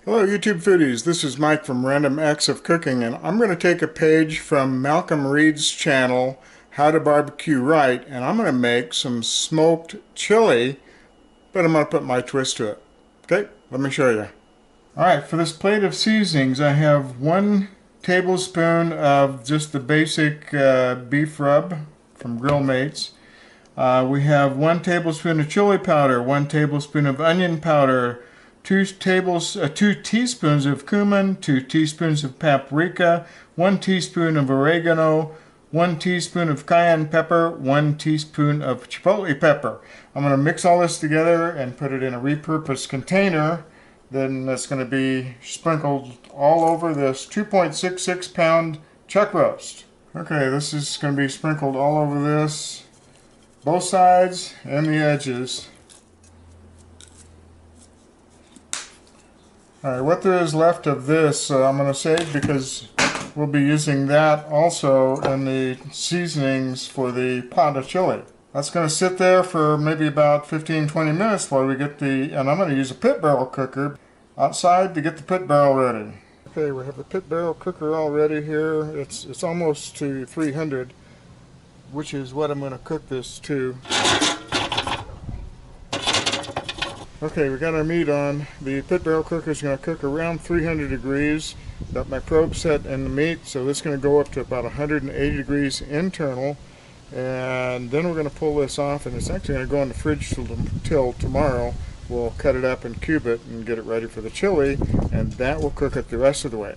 Hello YouTube foodies, this is Mike from Random Acts of Cooking, and I'm going to take a page from Malcom Reed's channel, How to BBQ Right, and I'm going to make some smoked chili, but I'm going to put my twist to it. Okay, let me show you. Alright, for this plate of seasonings I have 1 tablespoon of just the basic beef rub from Grill Mates. We have 1 tablespoon of chili powder, 1 tablespoon of onion powder, 2 teaspoons of cumin, 2 teaspoons of paprika, 1 teaspoon of oregano, 1 teaspoon of cayenne pepper, 1 teaspoon of chipotle pepper. I'm going to mix all this together and put it in a repurposed container. Then that's going to be sprinkled all over this 2.66 pound chuck roast. Okay, this is going to be sprinkled all over this, both sides and the edges. Alright, what there is left of this I'm going to save because we'll be using that also in the seasonings for the pot of chili. That's going to sit there for maybe about 15-20 minutes while we get and I'm going to use a pit barrel cooker outside to get the pit barrel ready. Okay, we have the pit barrel cooker all ready here. It's almost to 300, which is what I'm going to cook this to. Okay, we got our meat on. The pit barrel cooker is going to cook around 300 degrees. Got my probe set in the meat, so it's going to go up to about 180 degrees internal. And then we're going to pull this off, and it's actually going to go in the fridge till tomorrow. We'll cut it up and cube it and get it ready for the chili, and that will cook it the rest of the way.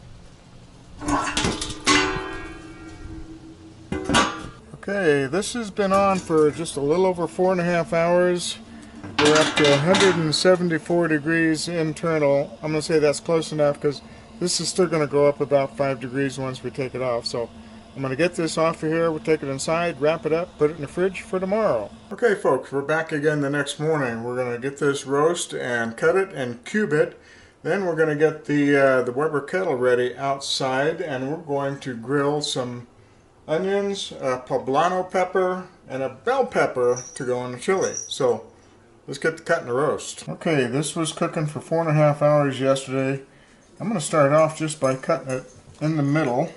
Okay, this has been on for just a little over 4.5 hours. We're up to 174 degrees internal. I'm going to say that's close enough because this is still going to go up about 5 degrees once we take it off. So I'm going to get this off of here, we'll take it inside, wrap it up, put it in the fridge for tomorrow. Okay folks, we're back again the next morning. We're going to get this roast and cut it and cube it. Then we're going to get the Weber kettle ready outside, and we're going to grill some onions, a poblano pepper, and a bell pepper to go in the chili. So let's get to cutting the roast. Okay, this was cooking for 4.5 hours yesterday. I'm going to start off just by cutting it in the middle.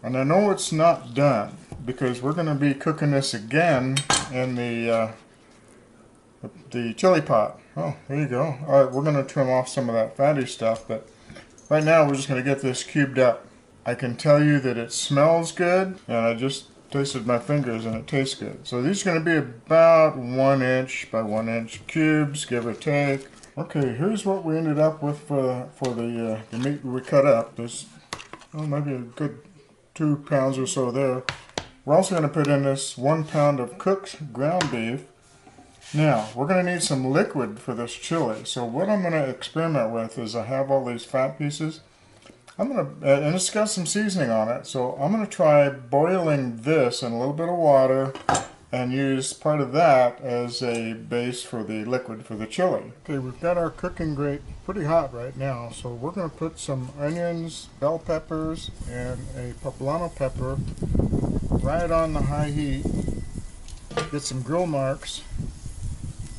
And I know it's not done because we're going to be cooking this again in the chili pot. Oh, there you go. All right, we're going to trim off some of that fatty stuff, but right now we're just going to get this cubed up. I can tell you that it smells good, and I just tasted my fingers and it tastes good. So these are going to be about 1 inch by 1 inch cubes, give or take. Okay, here's what we ended up with for the meat we cut up. There's maybe a good 2 pounds or so there. We're also going to put in this 1 pound of cooked ground beef. Now, we're going to need some liquid for this chili. So what I'm going to experiment with is I have all these fat pieces. I'm going to, and it's got some seasoning on it, so I'm going to try boiling this in a little bit of water and use part of that as a base for the liquid for the chili. Okay, we've got our cooking grate pretty hot right now, so we're going to put some onions, bell peppers, and a poblano pepper right on the high heat. Get some grill marks,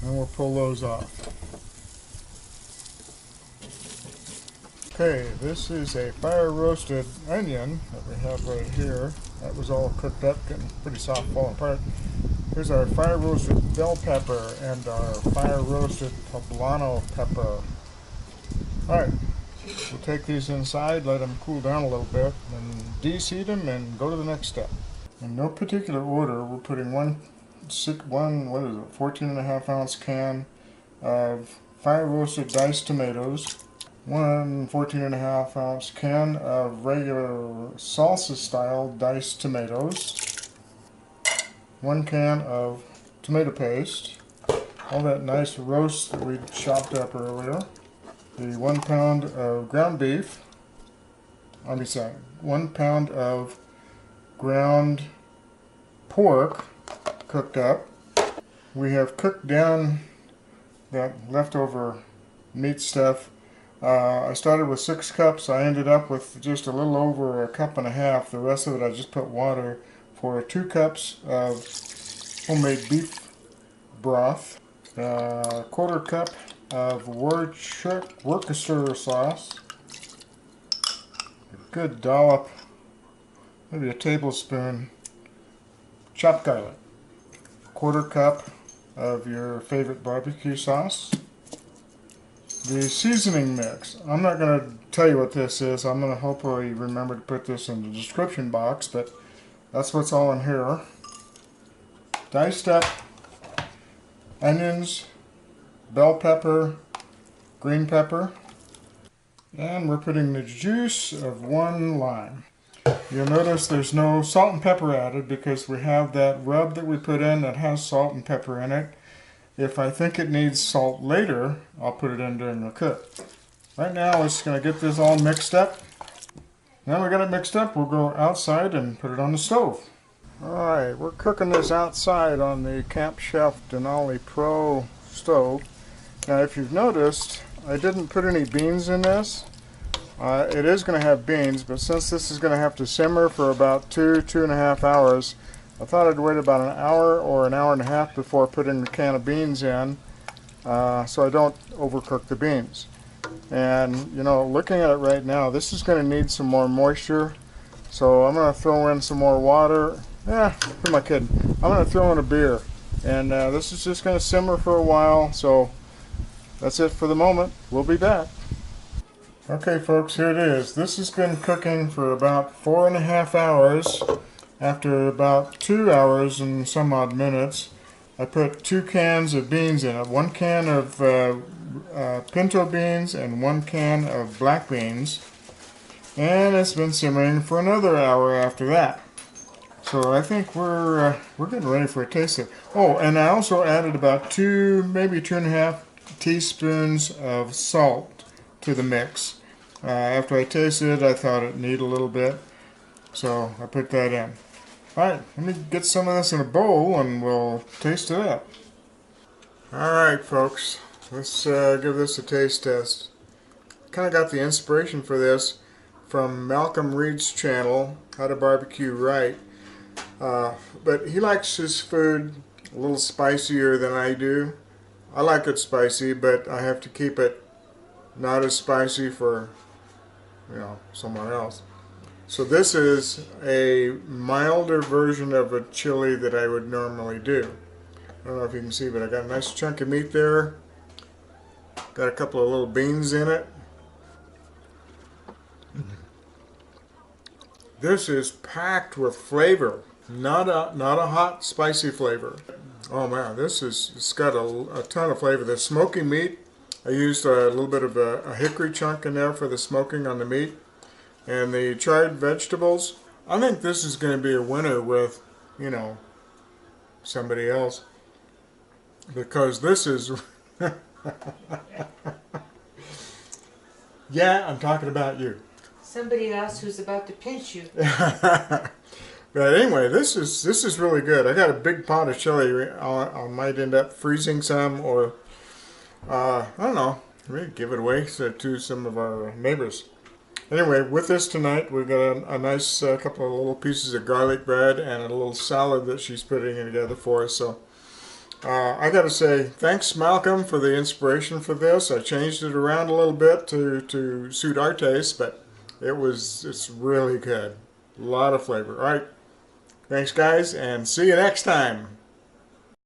and we'll pull those off. Okay, this is a fire roasted onion that we have right here. That was all cooked up, getting pretty soft, falling apart. Here's our fire roasted bell pepper and our fire roasted poblano pepper. Alright, we'll take these inside, let them cool down a little bit, and de-seed them and go to the next step. In no particular order, we're putting one 14.5 ounce can of fire roasted diced tomatoes, 1 14.5 ounce can of regular salsa style diced tomatoes, 1 can of tomato paste, all that nice roast that we chopped up earlier, the 1 pound of ground beef, 1 pound of ground pork cooked up. We have cooked down that leftover meat stuff. I started with 6 cups. I ended up with just a little over 1.5 cups. The rest of it I just put water for 2 cups of homemade beef broth, 1/4 cup of Worcestershire sauce, a good dollop, maybe a tablespoon, chopped garlic, a 1/4 cup of your favorite barbecue sauce. The seasoning mix. I'm not going to tell you what this is. I'm going to hopefully remember to put this in the description box, but that's what's all in here. Diced up onions, bell pepper, green pepper, and we're putting the juice of 1 lime. You'll notice there's no salt and pepper added because we have that rub that we put in that has salt and pepper in it. If I think it needs salt later, I'll put it in during the cook. Right now, we're just going to get this all mixed up. Now we got it mixed up, we'll go outside and put it on the stove. Alright, we're cooking this outside on the Camp Chef Denali Pro stove. Now if you've noticed, I didn't put any beans in this. It is going to have beans, but since this is going to have to simmer for about 2–2.5 hours, I thought I'd wait about an hour or an hour and a half before putting the can of beans in, so I don't overcook the beans. And you know, looking at it right now, this is going to need some more moisture, so I'm going to throw in some more water. Who am I kidding? I'm going to throw in a beer, and this is just going to simmer for a while. So that's it for the moment. We'll be back. Okay folks, here it is. This has been cooking for about 4.5 hours. After about 2 hours and some odd minutes, I put 2 cans of beans in it. 1 can of pinto beans and 1 can of black beans. And it's been simmering for another hour after that. So I think we're getting ready for a taste of it. Oh, and I also added about 2, maybe 2.5 teaspoons of salt to the mix. After I tasted it, I thought it needed a little bit, so I put that in. Alright, let me get some of this in a bowl and we'll taste it up. Alright folks, let's give this a taste test. Kind of got the inspiration for this from Malcom Reed's channel, How to BBQ Right. But he likes his food a little spicier than I do. I like it spicy, but I have to keep it not as spicy for, you know, someone else. So this is a milder version of a chili that I would normally do. I don't know if you can see, but I got a nice chunk of meat there. Got a couple of little beans in it. This is packed with flavor. Not a hot, spicy flavor. Oh man, it's got a ton of flavor. The smoky meat, I used a little bit of a hickory chunk in there for the smoking on the meat. And the charred vegetables, I think this is going to be a winner with, you know, somebody else. Because this is... Yeah, I'm talking about you. Somebody else who's about to pinch you. But anyway, this is really good. I got a big pot of chili. I might end up freezing some, or I don't know, maybe give it away to some of our neighbors. Anyway, with this tonight, we've got a nice couple of little pieces of garlic bread and a little salad that she's putting together for us. So I got to say, thanks Malcom for the inspiration for this. I changed it around a little bit to suit our taste, but it's really good. A lot of flavor. All right, thanks guys, and see you next time.